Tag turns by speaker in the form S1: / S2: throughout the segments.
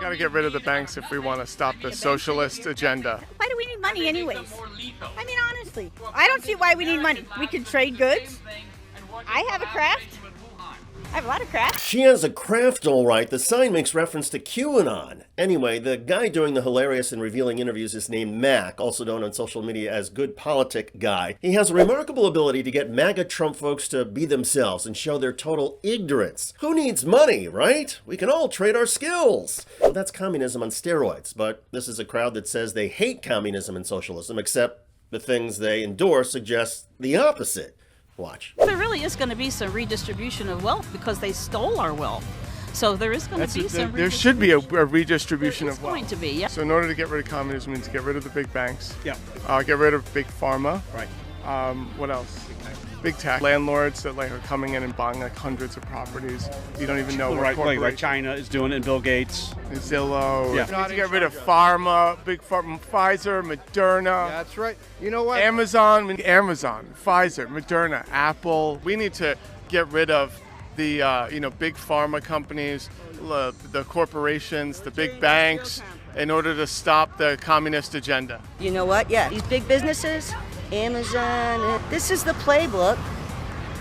S1: got to get rid of the banks if we want to stop the socialist agenda.
S2: Why do we need money anyways? I mean, honestly, I don't see why we need money. We can trade goods. I have a craft. I have a lot of craft.
S3: She has a craft, all right. The sign makes reference to QAnon. Anyway, the guy doing the hilarious and revealing interviews is named Mac, also known on social media as Good Politic Guy. He has a remarkable ability to get MAGA Trump folks to be themselves and show their total ignorance. Who needs money, right? We can all trade our skills. Well, that's communism on steroids, but this is a crowd that says they hate communism and socialism, except the things they endorse suggest the opposite. Watch.
S4: There really is going to be some redistribution of wealth because they stole our wealth. So there is going to be some.
S1: There should be a redistribution of wealth.
S4: Going to be, yeah.
S1: So in order to get rid of communism, we need to get rid of the big banks.
S5: Yeah.
S1: Get rid of big pharma.
S5: Right.
S1: What else? Big tech. Landlords that are coming in and buying hundreds of properties. You don't even know.
S5: Right, like China is doing it, and Bill Gates.
S1: Zillow.
S5: Yeah.
S1: We need to get rid of pharma, big pharma, Pfizer, Moderna.
S6: That's right. You know what?
S1: Amazon, Pfizer, Moderna, Apple. We need to get rid of the big pharma companies, the corporations, the big banks, in order to stop the communist agenda.
S7: You know what? Yeah, these big businesses, Amazon, this is the playbook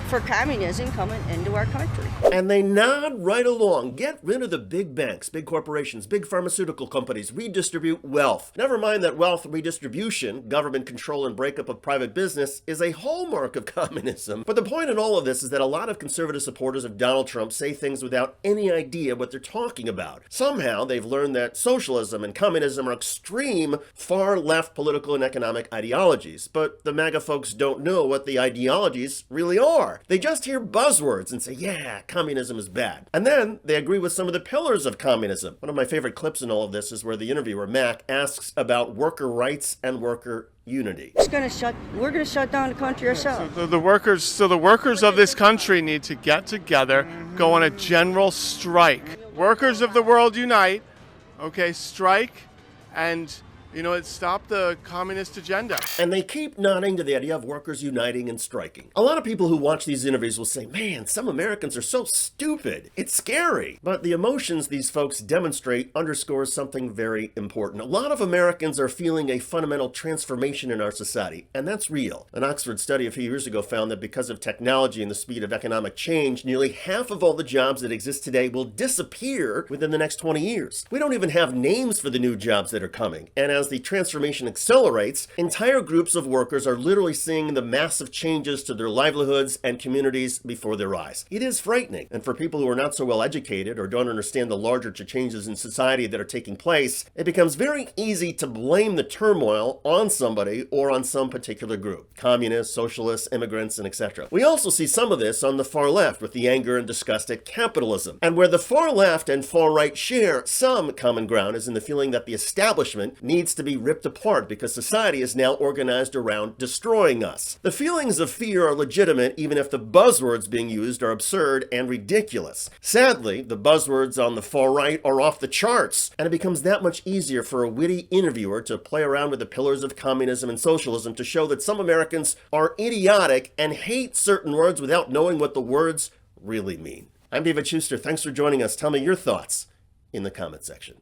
S7: for communism coming into our country.
S3: And they nod right along. Get rid of the big banks, big corporations, big pharmaceutical companies, redistribute wealth. Never mind that wealth redistribution, government control and breakup of private business is a hallmark of communism. But the point in all of this is that a lot of conservative supporters of Donald Trump say things without any idea what they're talking about. Somehow they've learned that socialism and communism are extreme far-left political and economic ideologies. But the MAGA folks don't know what the ideologies really are. They just hear buzzwords and say, yeah, communism is bad. And then they agree with some of the pillars of communism. One of my favorite clips in all of this is where the interviewer, Mac, asks about worker rights and worker unity.
S7: We're going to shut down the country ourselves.
S1: So the workers of this country need to get together, go on a general strike. Workers of the world unite, okay, strike, and stop the communist agenda.
S3: And they keep nodding to the idea of workers uniting and striking. A lot of people who watch these interviews will say, man, some Americans are so stupid. It's scary. But the emotions these folks demonstrate underscores something very important. A lot of Americans are feeling a fundamental transformation in our society, and that's real. An Oxford study a few years ago found that because of technology and the speed of economic change, nearly half of all the jobs that exist today will disappear within the next 20 years. We don't even have names for the new jobs that are coming. And as the transformation accelerates, entire groups of workers are literally seeing the massive changes to their livelihoods and communities before their eyes. It is frightening. And for people who are not so well educated or don't understand the larger changes in society that are taking place, it becomes very easy to blame the turmoil on somebody or on some particular group. Communists, socialists, immigrants, and etc. We also see some of this on the far left with the anger and disgust at capitalism. And where the far left and far right share some common ground is in the feeling that the establishment needs to be ripped apart because society is now organized around destroying us. The feelings of fear are legitimate even if the buzzwords being used are absurd and ridiculous. Sadly, the buzzwords on the far right are off the charts, and it becomes that much easier for a witty interviewer to play around with the pillars of communism and socialism to show that some Americans are idiotic and hate certain words without knowing what the words really mean. I'm David Shuster. Thanks for joining us. Tell me your thoughts in the comment section.